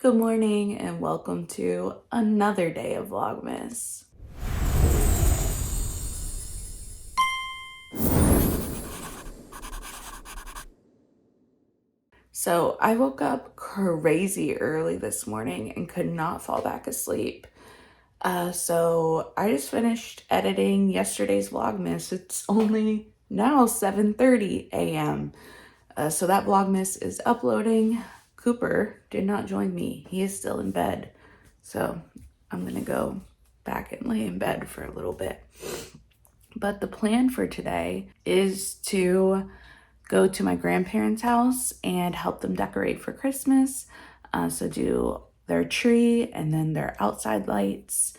Good morning and welcome to another day of vlogmas. So I woke up crazy early this morning and could not fall back asleep. So I just finished editing yesterday's vlogmas. It's only now 7:30 a.m. So that vlogmas is uploading. Cooper did not join me. He is still in bed. So I'm gonna go back and lay in bed for a little bit. But the plan for today is to go to my grandparents' house and help them decorate for Christmas. So do their tree and then their outside lights.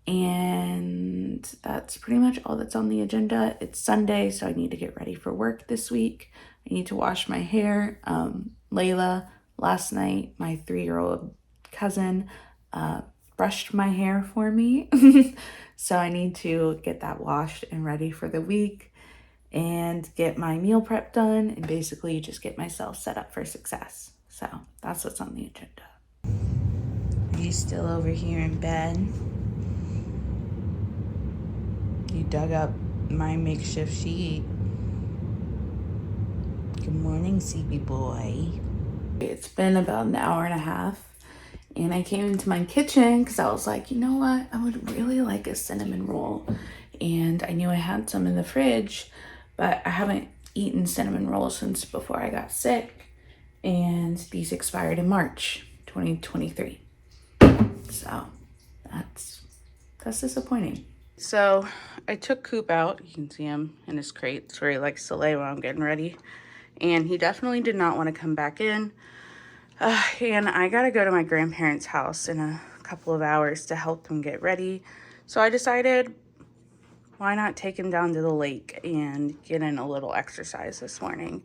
And that's pretty much all that's on the agenda. It's Sunday, so I need to get ready for work this week. I need to wash my hair. Layla, last night, my 3-year-old cousin, brushed my hair for me. So I need to get that washed and ready for the week and get my meal prep done and basically just get myself set up for success. So that's what's on the agenda. Are you still over here in bed? You dug up my makeshift sheet. Good morning, sleepy boy. It's been about an hour and a half and I came into my kitchen because I was like, you know what? I would really like a cinnamon roll. And I knew I had some in the fridge, but I haven't eaten cinnamon rolls since before I got sick. And these expired in March 2023. So that's disappointing. So I took Coop out. You can see him in his crate. It's where he likes to lay while I'm getting ready. And he definitely did not want to come back in. And I gotta go to my grandparents' house in a couple of hours to help them get ready. So I decided, why not take him down to the lake and get in a little exercise this morning?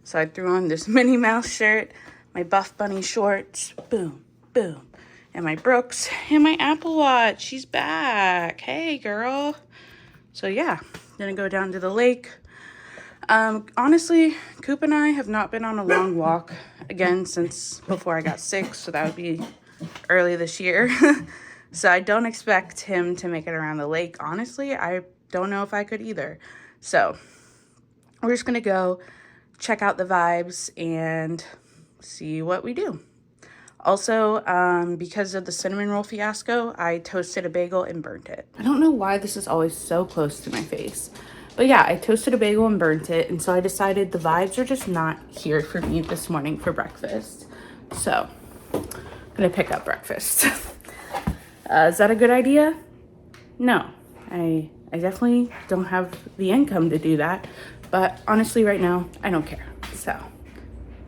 So I threw on this Minnie Mouse shirt, my Buff Bunny shorts, boom, boom, and my Brooks, and my Apple Watch. She's back. Hey, girl. So yeah, gonna go down to the lake. Honestly, Coop and I have not been on a long walk again since before I got sick, so that would be early this year. So I don't expect him to make it around the lake. Honestly, I don't know if I could either. So we're just gonna go check out the vibes and see what we do. Also, because of the cinnamon roll fiasco, I toasted a bagel and burnt it. I don't know why this is always so close to my face. But yeah, I toasted a bagel and burnt it. And so I decided the vibes are just not here for me this morning for breakfast. So I'm gonna pick up breakfast. Is that a good idea? No, I definitely don't have the income to do that. But honestly, right now, I don't care. So,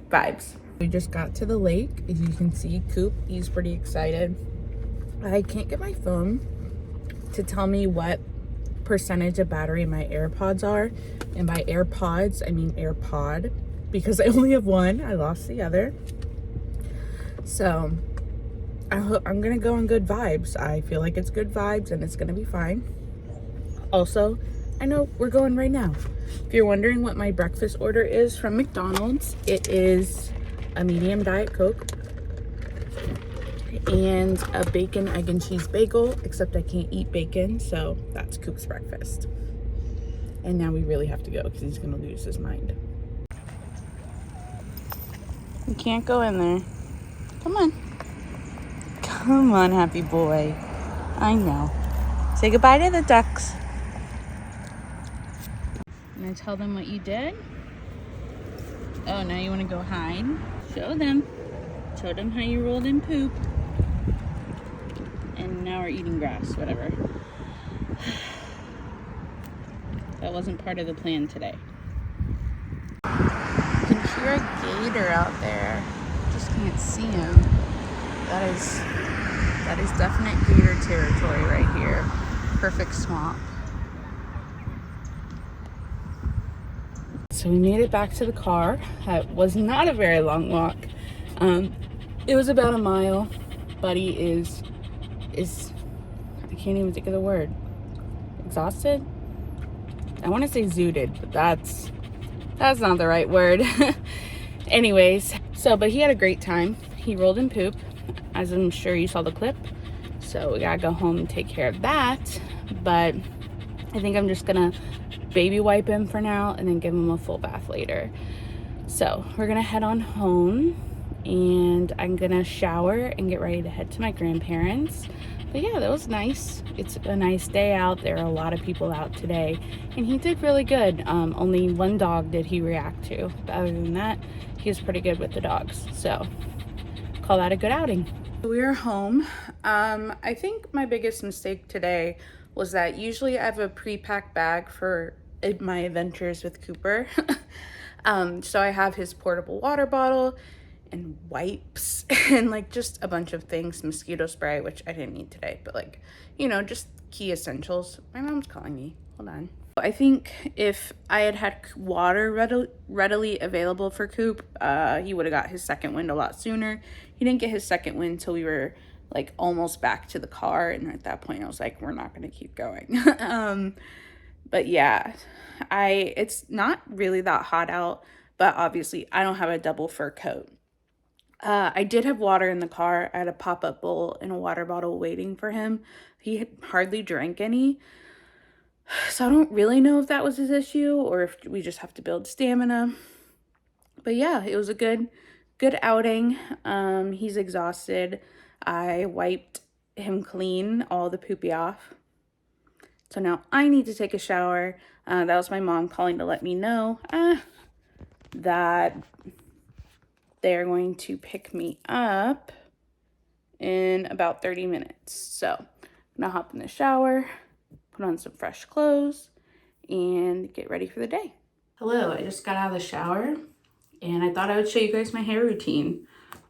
vibes. We just got to the lake. As you can see, Coop, he's pretty excited. I can't get my phone to tell me what percentage of battery my AirPods are. And by AirPods, I mean AirPod, because I only have one. I lost the other. So I'm gonna go on good vibes. I feel like it's good vibes and it's gonna be fine. Also, I know we're going right now. If you're wondering what my breakfast order is from McDonald's, it is a medium Diet Coke and a bacon, egg, and cheese bagel, except I can't eat bacon, so that's Coop's breakfast. And now we really have to go because he's gonna lose his mind. You can't go in there. Come on. Come on, happy boy. I know. Say goodbye to the ducks. And I tell them what you did. Oh, now you want to go hide? Show them. Show them how you rolled in poop. And now we're eating grass, whatever. That wasn't part of the plan today. You can hear a gator out there. Just can't see him. That is definite gator territory right here. Perfect swamp. So we made it back to the car. It was not a very long walk. It was about a mile. Buddy is I can't even think of the word. Exhausted? I want to say zooted, but that's not the right word. Anyways, but he had a great time. He rolled in poop. as I'm sure you saw the clip. So we gotta go home and take care of that. But I think I'm just gonna baby wipe him for now and then give him a full bath later. So we're gonna head on home and I'm gonna shower and get ready to head to my grandparents. But yeah, that was nice. It's a nice day out. There are a lot of people out today and he did really good. Only one dog did he react to, but other than that, he was pretty good with the dogs. So call that a good outing. We are home. I think my biggest mistake today was that usually I have a pre-packed bag for my adventures with Cooper. So I have his portable water bottle and wipes and like just a bunch of things, mosquito spray, which I didn't need today, but like, you know, just key essentials. My mom's calling me. Hold on. I think if I had had water readily available for Coop, he would have got his second wind a lot sooner. He didn't get his second wind until we were like almost back to the car. And at that point I was like, we're not going to keep going. But yeah, it's not really that hot out, but obviously I don't have a double fur coat. I did have water in the car. I had a pop-up bowl and a water bottle waiting for him. He had hardly drank any. So I don't really know if that was his issue or if we just have to build stamina. But yeah, it was a good outing. He's exhausted. I wiped him clean, all the poopy off. So now I need to take a shower. That was my mom calling to let me know that they're going to pick me up in about 30 minutes. So I'm gonna hop in the shower, put on some fresh clothes, and get ready for the day. Hello, I just got out of the shower and I thought I would show you guys my hair routine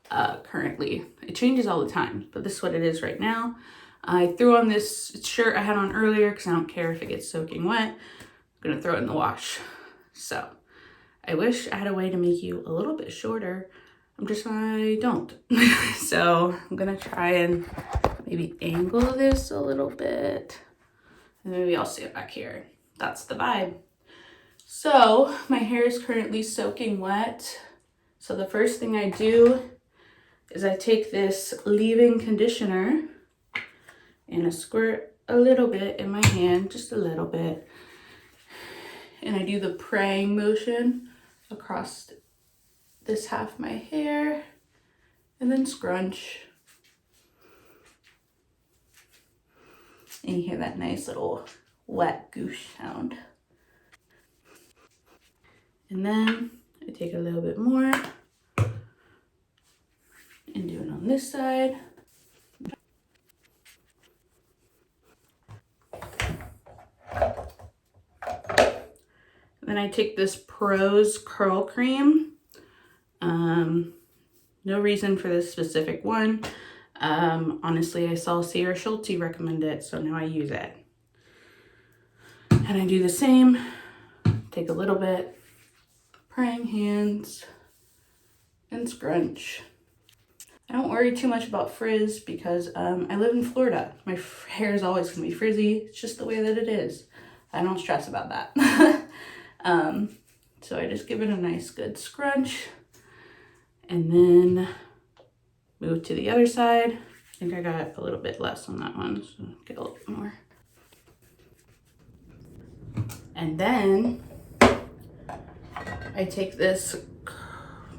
currently. It changes all the time, but this is what it is right now. I threw on this shirt I had on earlier because I don't care if it gets soaking wet. I'm gonna throw it in the wash. So I wish I had a way to make you a little bit shorter. I don't. So I'm gonna try and maybe angle this a little bit. And maybe I'll sit back here. That's the vibe. So my hair is currently soaking wet. So the first thing I do is I take this leave-in conditioner and I squirt a little bit in my hand, just a little bit. And I do the praying motion across this half of my hair and then scrunch. And you hear that nice little wet goosh sound. And then I take a little bit more and do it on this side. Then I take this Prose curl cream. No reason for this specific one. Honestly, I saw Sarah Schulte recommend it, so now I use it. And I do the same. Take a little bit, praying hands, and scrunch. I don't worry too much about frizz because I live in Florida. My hair is always gonna be frizzy. It's just the way that it is. I don't stress about that. So I just give it a nice good scrunch and then move to the other side. I think I got a little bit less on that one, so get a little bit more. And then I take this,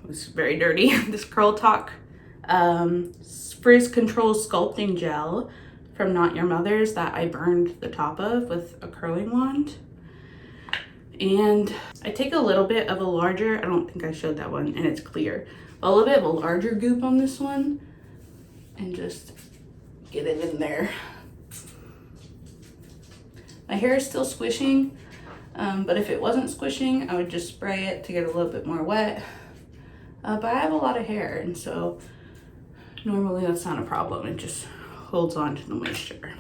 it's very dirty, this Curl Talk Frizz Control Sculpting Gel from Not Your Mother's that I burned the top of with a curling wand. And I take a little bit of a larger, I don't think I showed that one, and it's clear. A little bit of a larger goop on this one and just get it in there. My hair is still squishing, but if it wasn't squishing, I would just spray it to get a little bit more wet. But I have a lot of hair, and so normally that's not a problem. It just holds on to the moisture.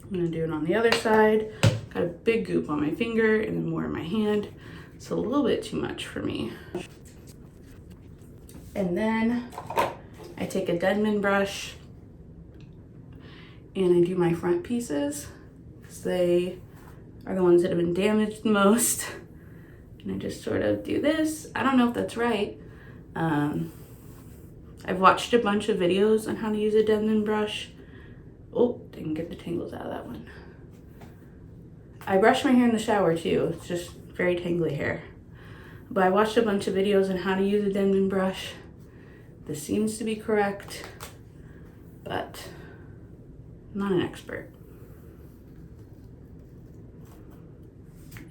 I'm gonna do it on the other side. Got a big goop on my finger and then more in my hand. It's a little bit too much for me. And then I take a Denman brush and I do my front pieces because they are the ones that have been damaged the most. And I just sort of do this. I don't know if that's right. I I've watched a bunch of videos on how to use a Denman brush. Oh, didn't get the tangles out of that one. I brush my hair in the shower too. It's just very tangly hair. But I watched a bunch of videos on how to use a Denman brush. This seems to be correct, but I'm not an expert.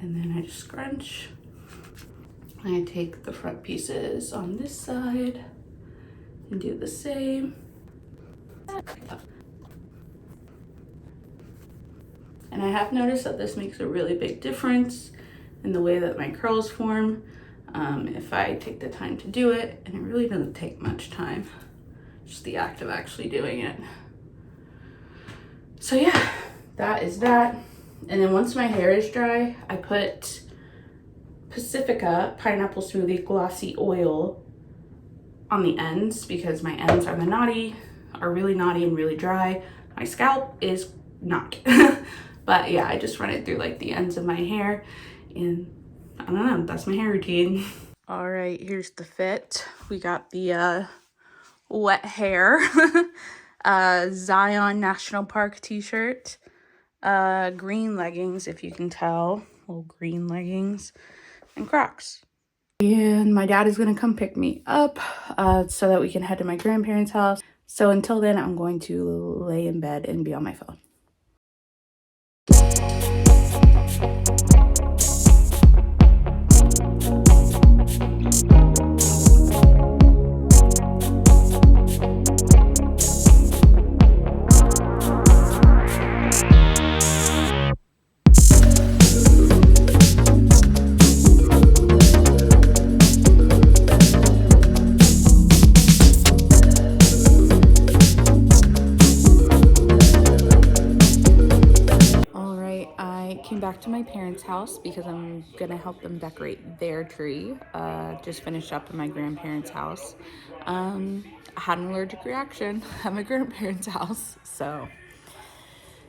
And then I just scrunch. I take the front pieces on this side and do the same. And I have noticed that this makes a really big difference in the way that my curls form if I take the time to do it, and it really doesn't take much time, just the act of actually doing it. So yeah, that is that. And then once my hair is dry, I put Pacifica pineapple smoothie glossy oil on the ends because my ends are really knotty and really dry. My scalp is not. But yeah, I just run it through like the ends of my hair, and I don't know, that's my hair routine. All right, here's the fit. We got the wet hair Zion National Park t-shirt, green leggings, if you can tell, little green leggings, and Crocs. And my dad is gonna come pick me up so that we can head to my grandparents' house. So until then, I'm going to lay in bed and be on my phone. Back to my parents' house because I'm gonna help them decorate their tree. Just finished up in my grandparents' house. I had an allergic reaction at my grandparents' house, so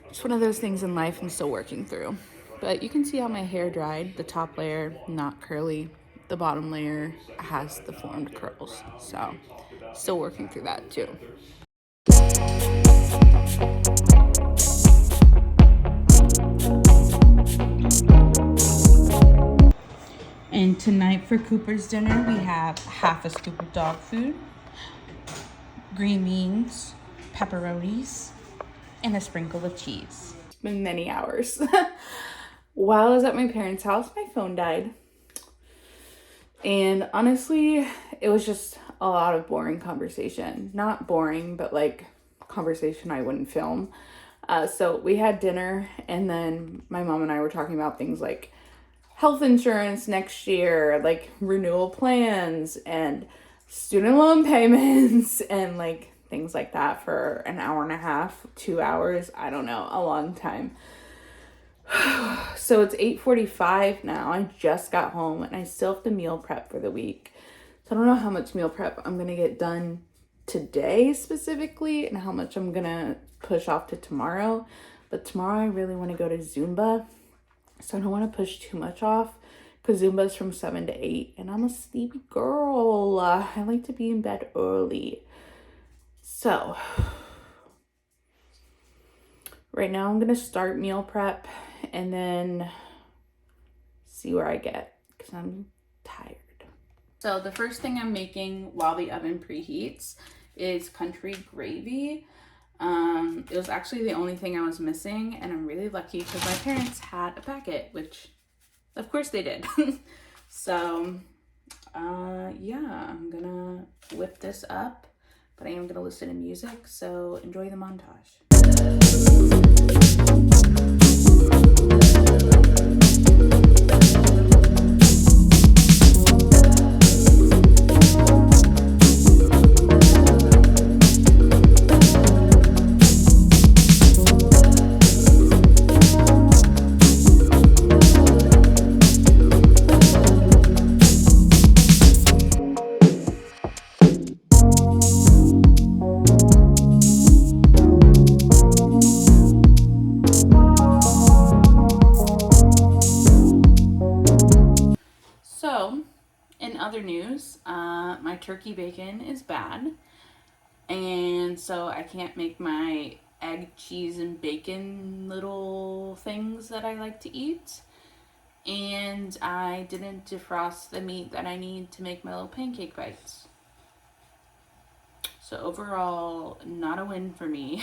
it's one of those things in life I'm still working through. But you can see how my hair dried. The top layer, not curly. The bottom layer has the formed curls, so still working through that too. And tonight for Cooper's dinner, we have half a scoop of dog food, green beans, pepperonis, and a sprinkle of cheese. It's been many hours. While I was at my parents' house, my phone died. And honestly, it was just a lot of boring conversation. Not boring, but like conversation I wouldn't film. So we had dinner, and then my mom and I were talking about things like health insurance next year, like renewal plans and student loan payments and like things like that for an hour and a half, 2 hours, I don't know, a long time. So it's 8:45 now. I just got home and I still have to meal prep for the week. So I don't know how much meal prep I'm gonna get done today specifically and how much I'm gonna push off to tomorrow. But tomorrow I really want to go to Zumba. So I don't want to push too much off because Zumba is from 7 to 8 and I'm a sleepy girl. I like to be in bed early. So right now I'm going to start meal prep and then see where I get because I'm tired. So the first thing I'm making while the oven preheats is country gravy. It was actually the only thing I was missing, and I'm really lucky because my parents had a packet, which of course they did. So yeah, I'm gonna whip this up, but I am gonna listen to music, so enjoy the montage. So, in other news, my turkey bacon is bad. and so I can't make my egg, cheese, and bacon little things that I like to eat. And I didn't defrost the meat that I need to make my little pancake bites. So overall, not a win for me.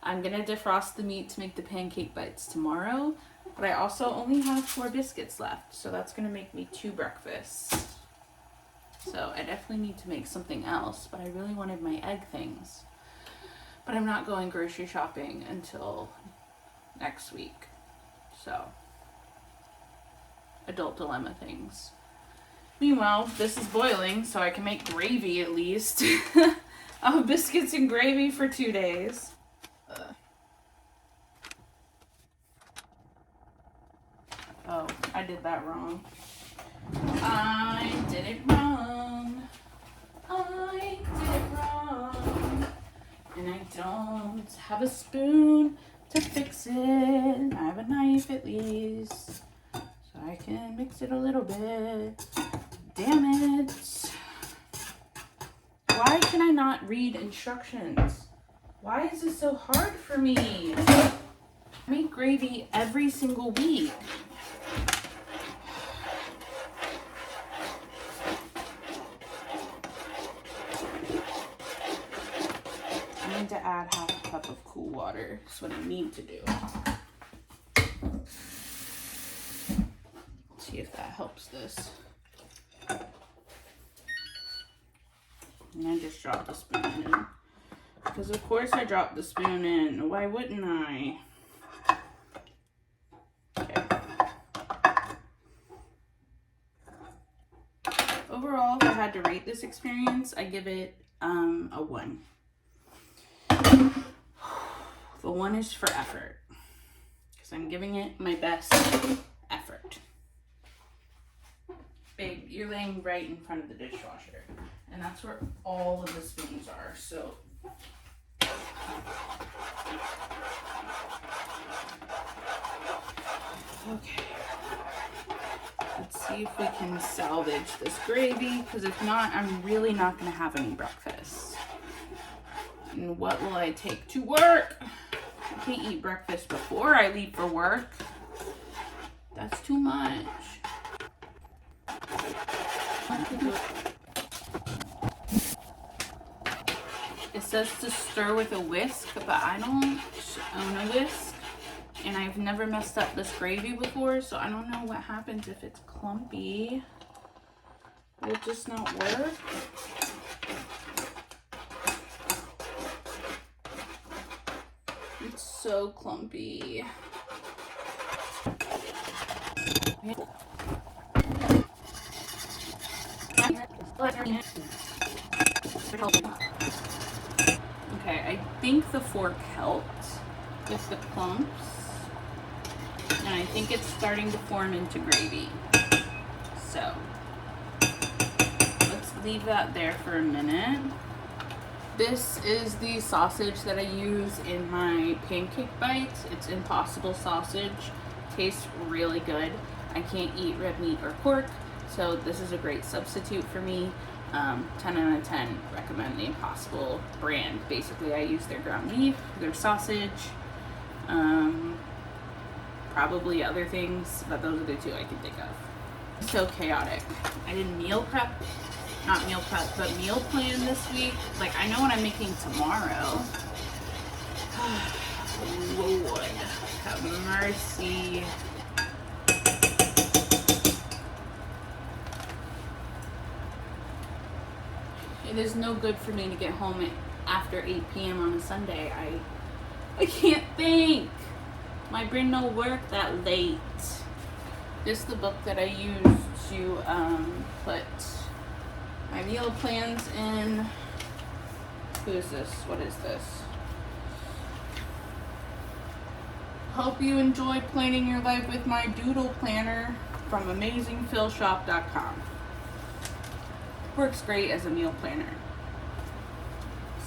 I'm gonna defrost the meat to make the pancake bites tomorrow, but I also only have 4 biscuits left, so that's gonna make me 2 breakfasts. So I definitely need to make something else, but I really wanted my egg things. But I'm not going grocery shopping until next week. So, adult dilemma things. Meanwhile, this is boiling, so I can make gravy at least. I'll have biscuits and gravy for 2 days. Oh, I did that wrong. I did it wrong. I did it wrong. And I don't have a spoon to fix it. I have a knife at least, so I can mix it a little bit. Damn it. Why can I not read instructions? Why is this so hard for me? I make gravy every single week. I need to add half a cup of cool water. That's what I need to do. See if that helps this. And I just dropped the spoon in. Because of course I dropped the spoon in. Why wouldn't I? Okay. Overall, if I had to rate this experience, I give it a 1. The 1 is for effort. Because I'm giving it my best effort. Babe, you're laying right in front of the dishwasher. And that's where all of the spoons are, so. Okay. Let's see if we can salvage this gravy, because if not, I'm really not going to have any breakfast. And what will I take to work? I can't eat breakfast before I leave for work. That's too much. It says to stir with a whisk, but I don't own a whisk. And I've never messed up this gravy before, so I don't know what happens if it's clumpy. Will it just not work? It's so clumpy. Okay, I think the fork helped with the clumps. And I think it's starting to form into gravy. So, let's leave that there for a minute. This is the sausage that I use in my pancake bites. It's Impossible sausage. Tastes really good. I can't eat red meat or pork, so this is a great substitute for me. 10 out of 10, recommend the Impossible brand. Basically, I use their ground beef, their sausage, probably other things, but those are the 2 I can think of. So chaotic. I did meal plan this week. Like, I know what I'm making tomorrow. Lord, have mercy. It is no good for me to get home after 8 p.m. on a Sunday. I can't think. My brain don't work that late. This is the book that I use to put my meal plans in. Who is this? What is this? Hope you enjoy planning your life with my doodle planner from amazingphilshop.com. Works great as a meal planner.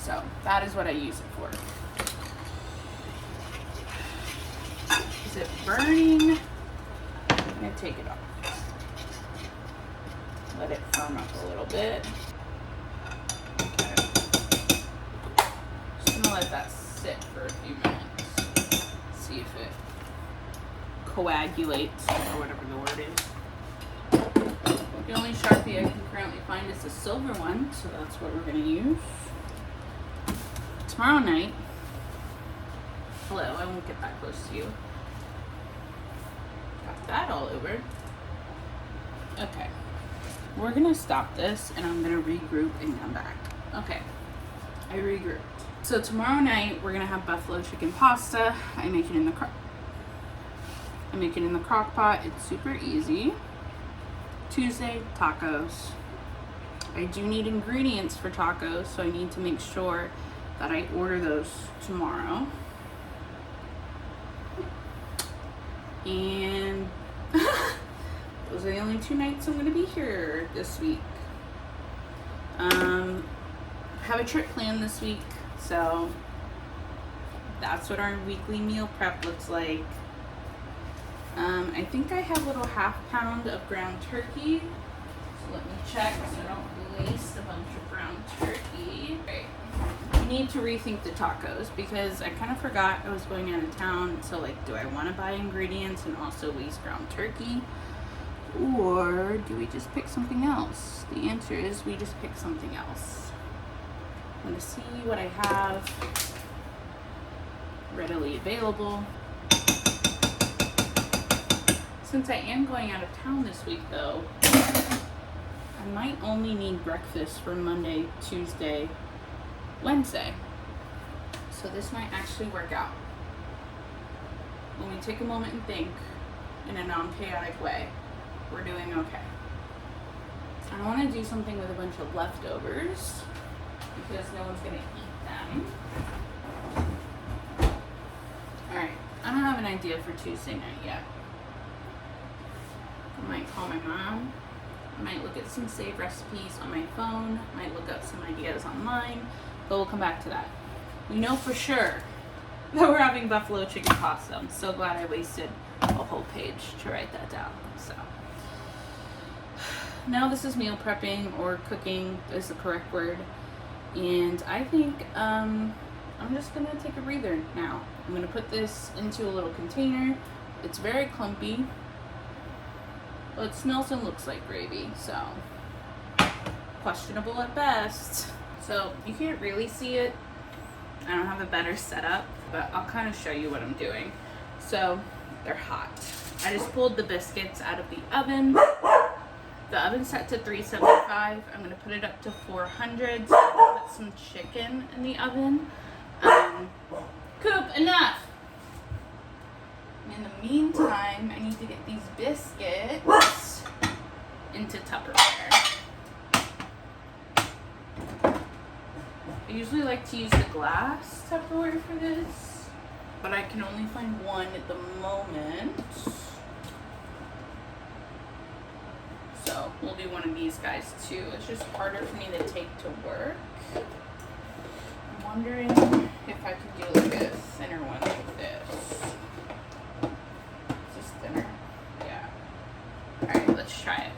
So that is what I use it for. Is it burning? I'm gonna take it off. Let it firm up a little bit. Okay. gonna let that sit for a few minutes. See if it coagulates, or whatever the word is. The only Sharpie I can currently find is a silver one, so that's what we're gonna use. Tomorrow night, hello, I won't get that close to you. Got that all over. Okay, we're gonna stop this and I'm gonna regroup and come back. Okay, I regrouped. So tomorrow night we're gonna have buffalo chicken pasta. I make it in the crock pot. It's super easy. Tuesday, tacos. I do need ingredients for tacos, so I need to make sure that I order those tomorrow. And those are the only 2 nights I'm gonna be here this week. Have a trip planned this week, so that's what our weekly meal prep looks like. I think I have a little half-pound of ground turkey. So let me check so I don't waste a bunch of ground turkey. Right. I need to rethink the tacos because I kind of forgot I was going out of town. So like, do I want to buy ingredients and also waste ground turkey? Or do we just pick something else? The answer is we just pick something else. I'm going to see what I have readily available. Since I am going out of town this week though, I might only need breakfast for Monday, Tuesday, Wednesday. So this might actually work out. When we take a moment and think in a non-chaotic way, we're doing okay. I want to do something with a bunch of leftovers because no one's going to eat them. Alright, I don't have an idea for Tuesday night yet. I might call my mom. I might look at some saved recipes on my phone. I might look up some ideas online, but we'll come back to that. We know for sure that we're having buffalo chicken pasta. I'm so glad I wasted a whole page to write that down. So now this is meal prepping, or cooking is the correct word. And I think I'm just gonna take a breather now. I'm gonna put this into a little container. It's very clumpy. Well, it smells and looks like gravy, so questionable at best. So you can't really see it. I don't have a better setup, but I'll kind of show you what I'm doing. So they're hot. I just pulled the biscuits out of the oven. The oven's set to 375. I'm gonna put it up to 400. So I'll put some chicken in the oven. Coop, enough! In the meantime, I need to get these biscuits into Tupperware. I usually like to use the glass Tupperware for this, but I can only find one at the moment. So we'll do one of these guys too. It's just harder for me to take to work. I'm wondering if I could do like a thinner one like this. Alright, let's try it.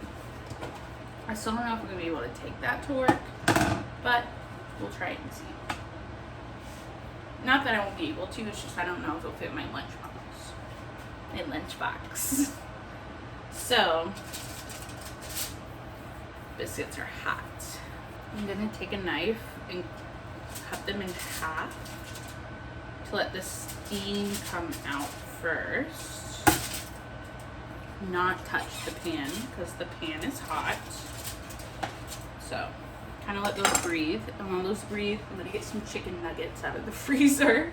I still don't know if I'm going to be able to take that to work, but we'll try it and see. Not that I won't be able to, it's just I don't know if it'll fit my lunchbox. My lunchbox. So, biscuits are hot. I'm going to take a knife and cut them in half to let the steam come out first. Not touch the pan because the pan is hot. So kind of let those breathe, and while those breathe, I'm gonna get some chicken nuggets out of the freezer.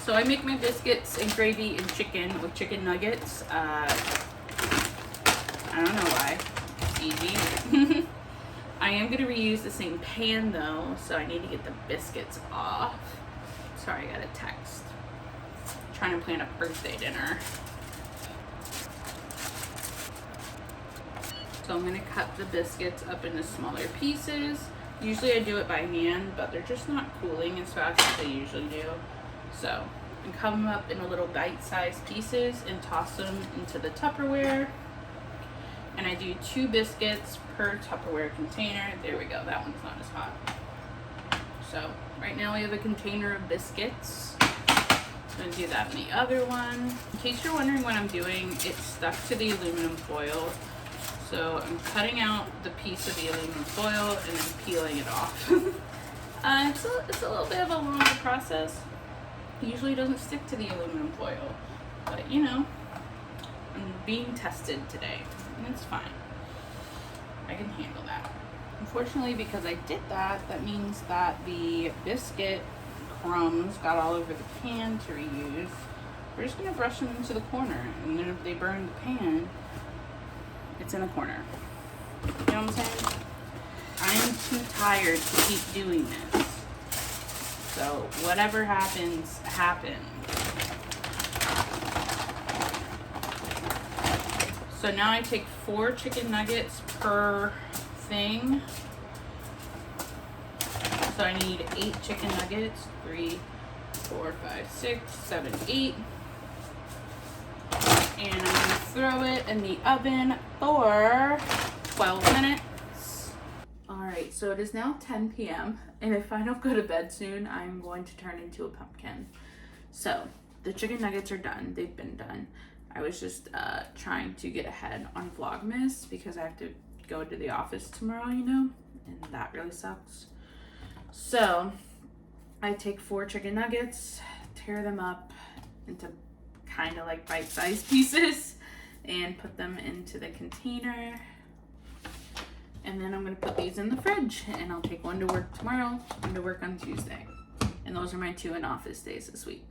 So I make my biscuits and gravy and chicken with chicken nuggets. I don't know why. It's easy. I am gonna reuse the same pan though, so I need to get the biscuits off. Sorry, I got a text. I'm trying to plan a birthday dinner. So I'm going to cut the biscuits up into smaller pieces. Usually I do it by hand, but they're just not cooling as fast as they usually do. So I cut them up into little bite-sized pieces and toss them into the Tupperware. And I do 2 biscuits per Tupperware container. There we go, that one's not as hot. So right now we have a container of biscuits. I'm gonna do that in the other one. In case you're wondering what I'm doing, it's stuck to the aluminum foil. So I'm cutting out the piece of the aluminum foil and then peeling it off. It's a little bit of a longer process. It usually doesn't stick to the aluminum foil, but you know, I'm being tested today, and it's fine. I can handle that. Unfortunately, because I did that, that means that the biscuit crumbs got all over the pan to reuse. We're just gonna brush them into the corner, and then if they burn the pan, it's in the corner. You know what I'm saying? I'm too tired to keep doing this. So whatever happens, happens. So now I take 4 chicken nuggets per thing. So I need 8 chicken nuggets. 3, 4, 5, 6, 7, 8. And I'm gonna throw it in the oven for 12 minutes. All right, so it is now 10 p.m. and if I don't go to bed soon, I'm going to turn into a pumpkin. So the chicken nuggets are done. They've been done. I was just trying to get ahead on vlogmas because I have to go to the office tomorrow, you know, and that really sucks. So I take 4 chicken nuggets, tear them up into kind of like bite-sized pieces, and put them into the container. And then I'm gonna put these in the fridge, and I'll take one to work tomorrow, one to work on Tuesday. And those are my 2 in office days this week.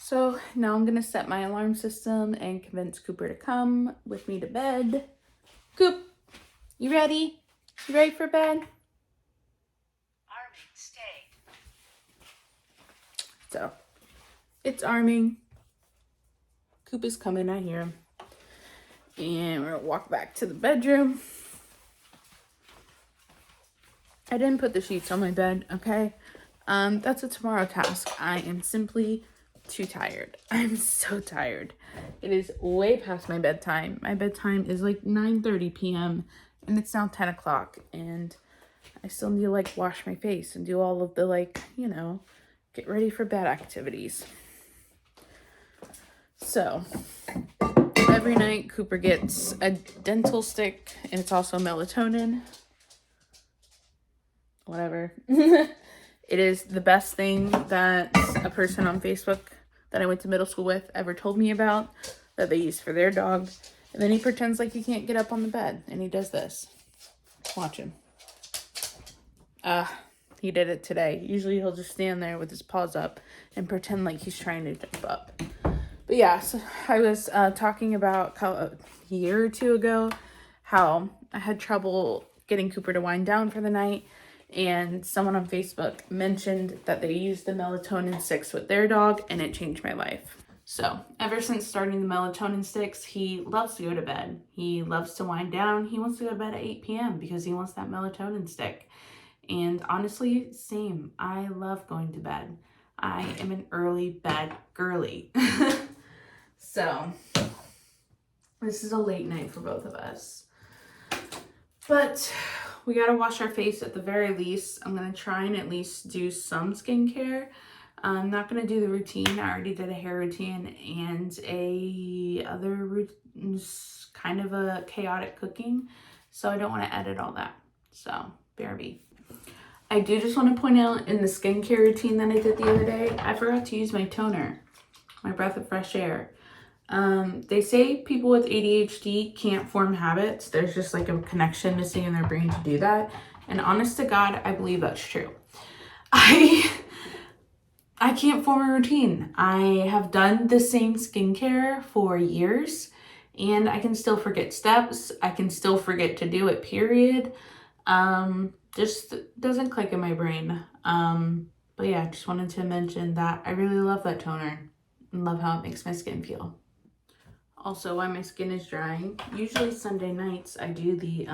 So now I'm gonna set my alarm system and convince Cooper to come with me to bed. Coop, you ready? You ready for bed? Arming, stay. So it's arming. Coop is coming, I hear him. And we're gonna walk back to the bedroom. I didn't put the sheets on my bed, okay? That's a tomorrow task. I am simply too tired. I'm so tired. It is way past my bedtime. My bedtime is like 9:30 p.m. and it's now 10 o'clock. And I still need to like wash my face and do all of the like, you know, get ready for bed activities. So every night Cooper gets a dental stick and it's also melatonin. Whatever. It is the best thing that a person on Facebook that I went to middle school with ever told me about that they use for their dog. And then he pretends like he can't get up on the bed and he does this. Watch him. He did it today. Usually he'll just stand there with his paws up and pretend like he's trying to jump up. But yeah, so I was talking about how a year or 2 ago how I had trouble getting Cooper to wind down for the night. And someone on Facebook mentioned that they used the melatonin sticks with their dog and it changed my life. So ever since starting the melatonin sticks, he loves to go to bed. He loves to wind down. He wants to go to bed at 8 p.m. because he wants that melatonin stick. And honestly, same. I love going to bed. I am an early bed girly. So this is a late night for both of us. But we gotta wash our face at the very least. I'm gonna try and at least do some skincare. I'm not gonna do the routine. I already did a hair routine and kind of a chaotic cooking. So I don't wanna edit all that. So bear me. I do just wanna point out in the skincare routine that I did the other day, I forgot to use my toner, my Breath of Fresh Air. They say people with ADHD can't form habits. There's just like a connection missing in their brain to do that. And honest to God, I believe that's true. I can't form a routine. I have done the same skincare for years and I can still forget steps. I can still forget to do it, period. Just doesn't click in my brain. But yeah, just wanted to mention that I really love that toner and love how it makes my skin feel. Also, while my skin is drying, usually Sunday nights I do the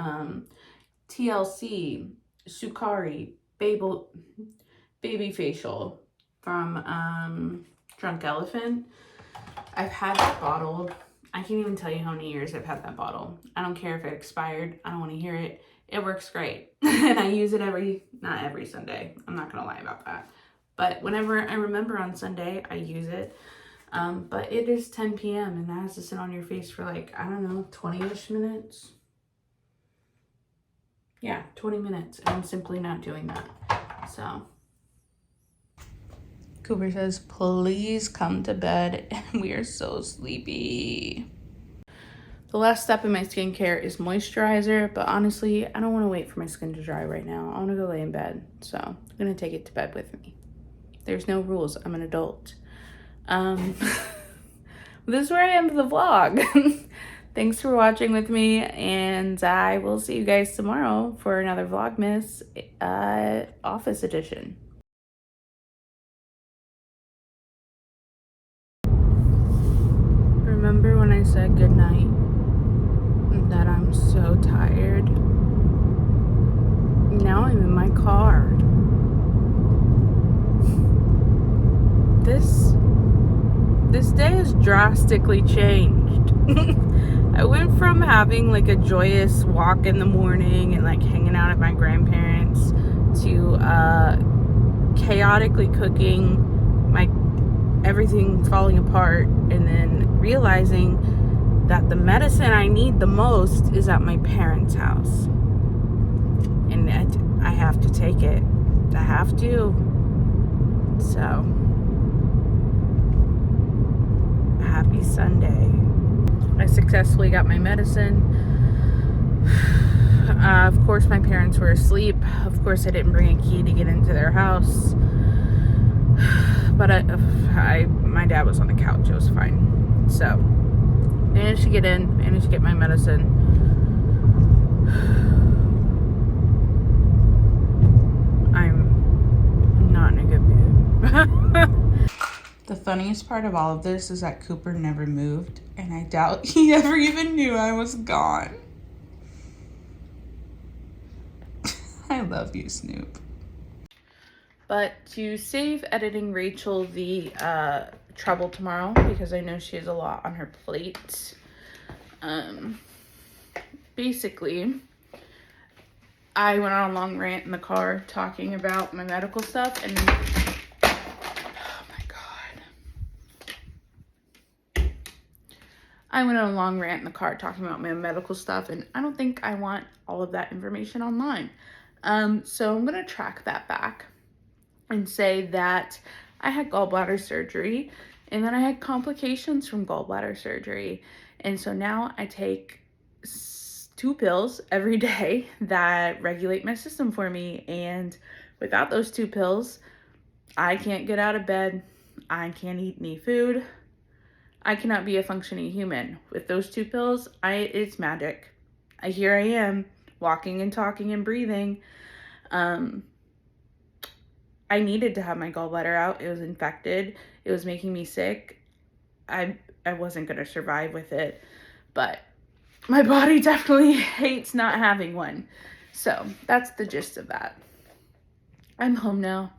TLC Sukari baby facial from Drunk Elephant. I've had that bottle. I can't even tell you how many years I've had that bottle. I don't care if it expired. I don't want to hear it. It works great. And I use it not every Sunday. I'm not gonna lie about that. But whenever I remember on Sunday, I use it. But it is 10 p.m. and that has to sit on your face for like, I don't know, 20-ish minutes. Yeah, 20 minutes. And I'm simply not doing that. So Cooper says, please come to bed. And we are so sleepy. The last step in my skincare is moisturizer, but honestly, I don't want to wait for my skin to dry right now. I want to go lay in bed, so I'm going to take it to bed with me. There's no rules. I'm an adult. This is where I end the vlog. Thanks for watching with me, and I will see you guys tomorrow for another Vlogmas office edition. Remember when I said goodnight? That I'm so tired. Now I'm in my car. This day has drastically changed. I went from having like a joyous walk in the morning and like hanging out at my grandparents to chaotically cooking, everything falling apart, and then realizing that the medicine I need the most is at my parents' house. And I have to take it. I have to. So, happy Sunday. I successfully got my medicine. Of course, my parents were asleep. Of course, I didn't bring a key to get into their house. But my dad was on the couch. It was fine. So, managed to get in, managed to get my medicine. I'm not in a good mood. The funniest part of all of this is that Cooper never moved, and I doubt he ever even knew I was gone. I love you, Snoop. But to save editing Rachel the trouble tomorrow, because I know she has a lot on her plate, basically, I went on a long rant in the car talking about my medical stuff, and I went on a long rant in the car talking about my medical stuff, and I don't think I want all of that information online. So I'm going to track that back and say that I had gallbladder surgery, and then I had complications from gallbladder surgery. And so now I take 2 pills every day that regulate my system for me. And without those 2 pills, I can't get out of bed. I can't eat any food. I cannot be a functioning human. With those 2 pills, it's magic. Here I am, walking and talking and breathing. I needed to have my gallbladder out. It was infected. It was making me sick. I wasn't going to survive with it, but my body definitely hates not having one. So that's the gist of that. I'm home now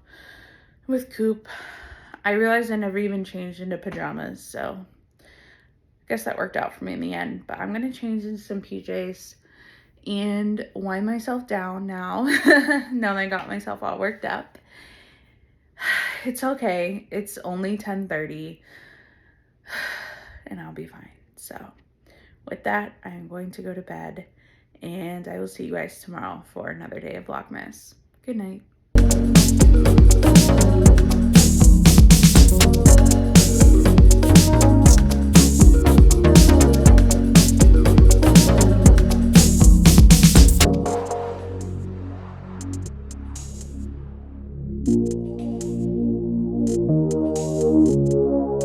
with Coop. I realized I never even changed into pajamas, so I guess that worked out for me in the end. But I'm going to change into some PJs and wind myself down now. Now that I got myself all worked up. It's okay. It's only 10:30 and I'll be fine. So with that, I am going to go to bed, and I will see you guys tomorrow for another day of Vlogmas. Good night.